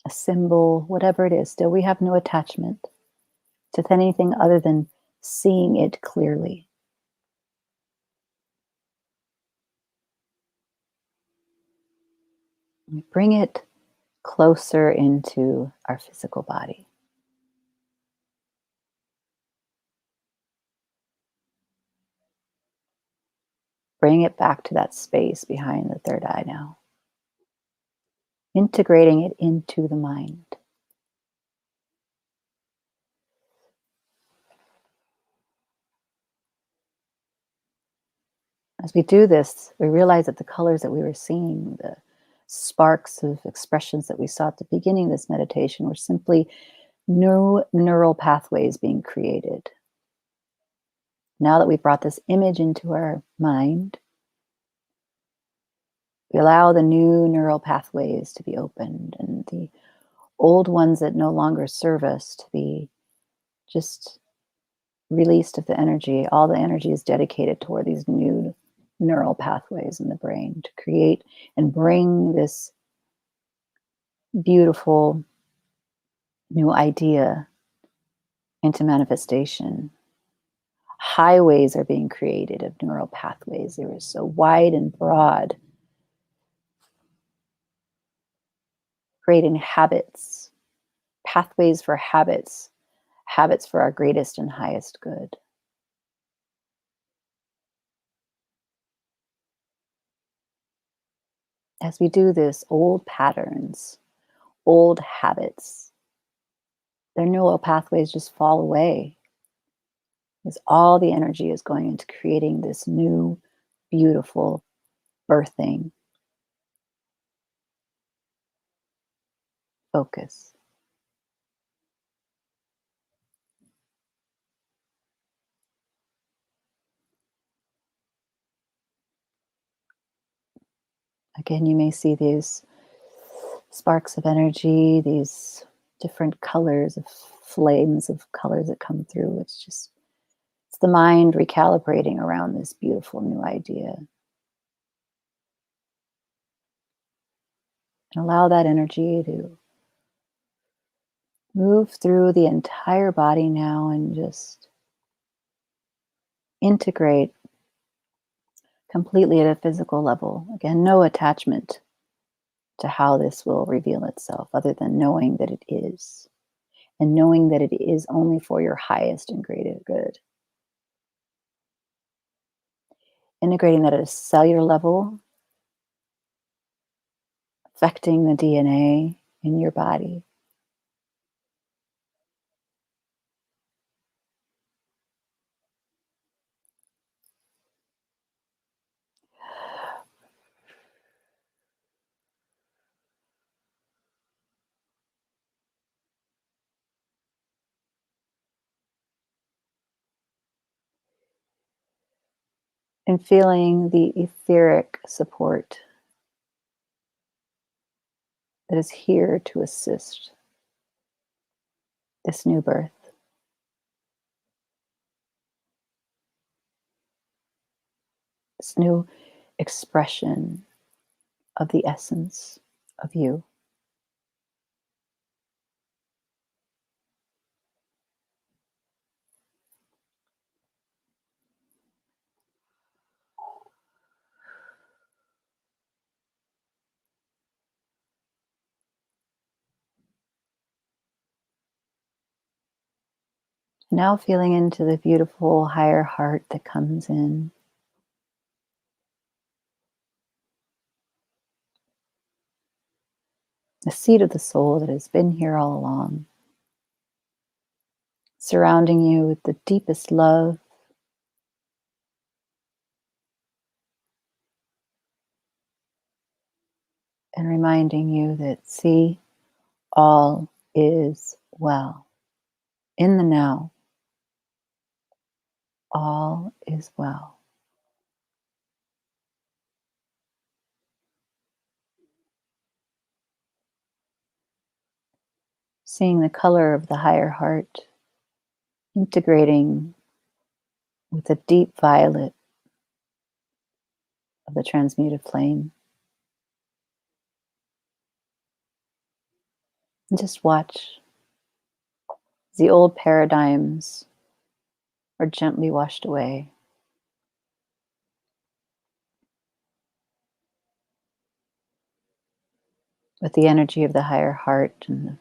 a symbol, whatever it is. Still, we have no attachment to anything other than seeing it clearly. We bring it closer into our physical body. Bring it back to that space behind the third eye now. Integrating it into the mind. As we do this, we realize that the colors that we were seeing, the sparks of expressions that we saw at the beginning of this meditation, were simply new neural pathways being created. Now that we've brought this image into our mind, we allow the new neural pathways to be opened and the old ones that no longer serve us to be just released of the energy. All the energy is dedicated toward these new neural pathways in the brain to create and bring this beautiful new idea into manifestation. Highways are being created of neural pathways. They were so wide and broad, creating habits, pathways for habits, habits for our greatest and highest good. As we do this, old patterns, old habits, their neural pathways just fall away, because all the energy is going into creating this new, beautiful birthing focus. Again, you may see these sparks of energy, these different colors of flames of colors that come through. It's the mind recalibrating around this beautiful new idea. And allow that energy to move through the entire body now and just integrate completely at a physical level. Again, no attachment to how this will reveal itself other than knowing that it is, and knowing that it is only for your highest and greatest good. Integrating that at a cellular level, affecting the DNA in your body. And feeling the etheric support that is here to assist this new birth. This new expression of the essence of you. Now feeling into the beautiful higher heart that comes in. The seat of the soul that has been here all along. Surrounding you with the deepest love. And reminding you that, see, all is well. In the now, all is well. Seeing the color of the higher heart integrating with the deep violet of the transmuted flame. And just watch the old paradigms are gently washed away. With the energy of the higher heart and the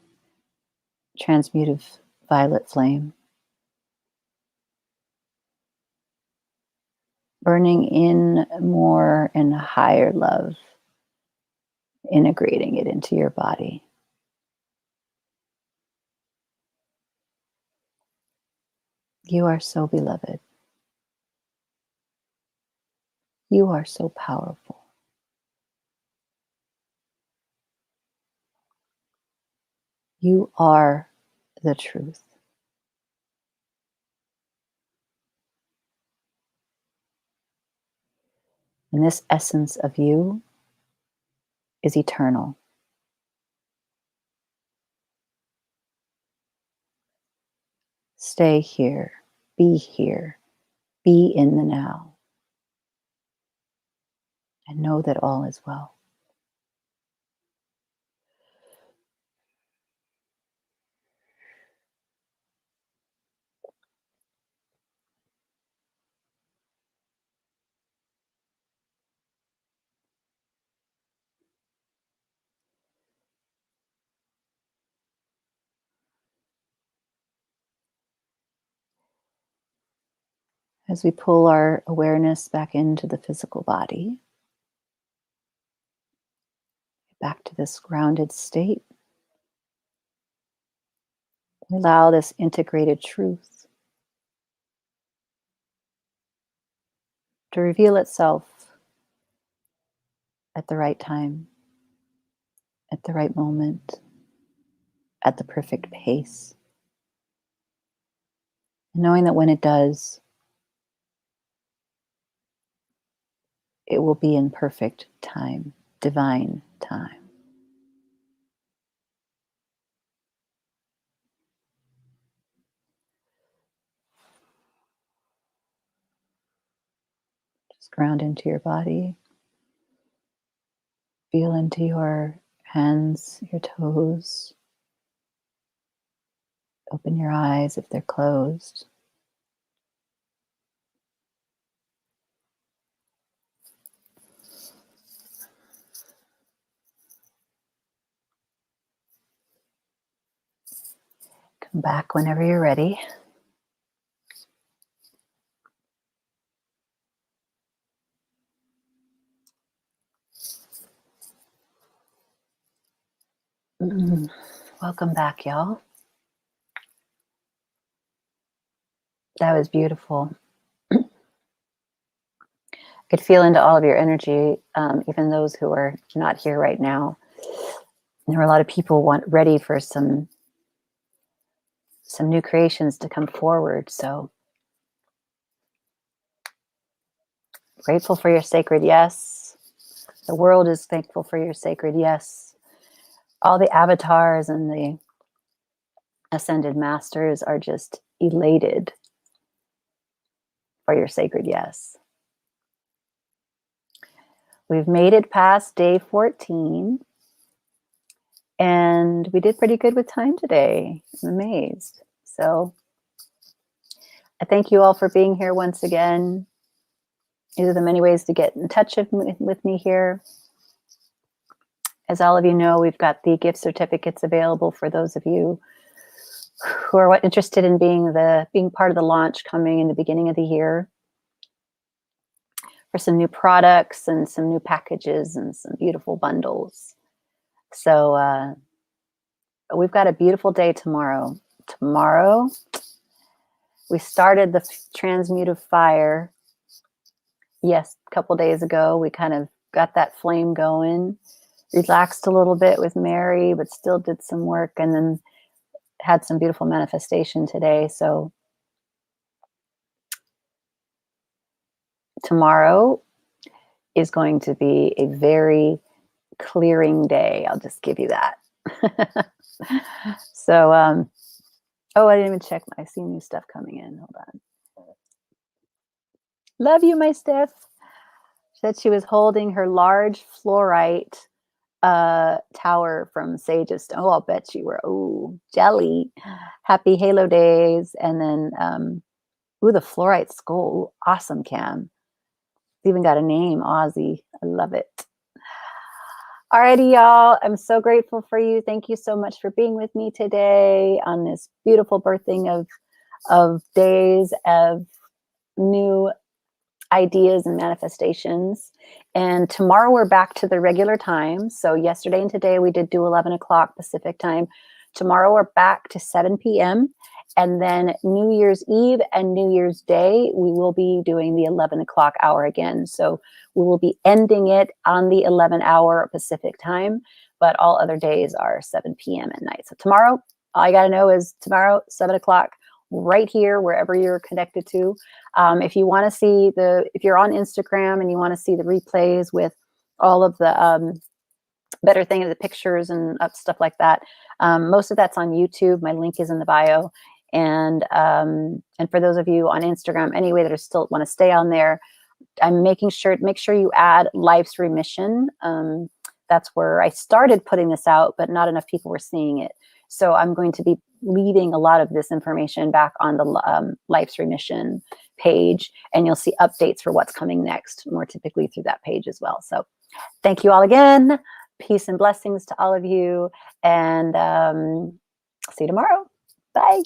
transmutive violet flame, burning in more and higher love, integrating it into your body. You are so beloved. You are so powerful. You are the truth. And this essence of you is eternal. Stay here, be in the now, and know that all is well. As we pull our awareness back into the physical body, back to this grounded state, allow this integrated truth to reveal itself at the right time, at the right moment, at the perfect pace. And knowing that when it does, it will be in perfect time, divine time. Just ground into your body. Feel into your hands, your toes. Open your eyes if they're closed. Come back whenever you're ready. Welcome back, y'all. That was beautiful. I could feel into all of your energy, even those who are not here right now. There were a lot of people ready for some new creations to come forward. So grateful for your sacred yes. The world is thankful for your sacred yes. All the avatars and the ascended masters are just elated for your sacred yes. We've made it past day 14, and we did pretty good with time today. I'm amazed. So I thank you all for being here once again. These are the many ways to get in touch with me here. As all of you know, we've got the gift certificates available for those of you who are interested in being part of the launch coming in the beginning of the year, for some new products and some new packages and some beautiful bundles. So we've got a beautiful day tomorrow. Tomorrow, we started the transmutive fire. Yes, a couple days ago, we kind of got that flame going, relaxed a little bit with Mary, but still did some work, and then had some beautiful manifestation today. So tomorrow is going to be a very clearing day. I'll just give you that. So, oh, I didn't even check. I see new stuff coming in. Hold on. Love you, my Steph. She said she was holding her large fluorite tower from Sage's. Oh, I'll bet you were. Oh, jelly. Happy Halo days. And then, ooh, the Fluorite Skull. Ooh, awesome, Cam. It's even got a name, Aussie. I love it. Alrighty, y'all. I'm so grateful for you. Thank you so much for being with me today on this beautiful birthing of days of new ideas and manifestations. And tomorrow we're back to the regular time. So yesterday and today we did do 11 o'clock Pacific time. Tomorrow we're back to 7 p.m. And then New Year's Eve and New Year's Day, we will be doing the 11 o'clock hour again. So we will be ending it on the 11 hour Pacific time, but all other days are 7 p.m. at night. So tomorrow, all you got to know is tomorrow, 7 o'clock, right here, wherever you're connected to. If you want to see if you're on Instagram and you want to see the replays with all of the better thing, the pictures and stuff like that, most of that's on YouTube. My link is in the bio. And for those of you on Instagram, anyway, that are still want to stay on there, I'm make sure you add Life's Remission. That's where I started putting this out, but not enough people were seeing it. So I'm going to be leaving a lot of this information back on the Life's Remission page, and you'll see updates for what's coming next, more typically through that page as well. So thank you all again. Peace and blessings to all of you, and see you tomorrow. Bye.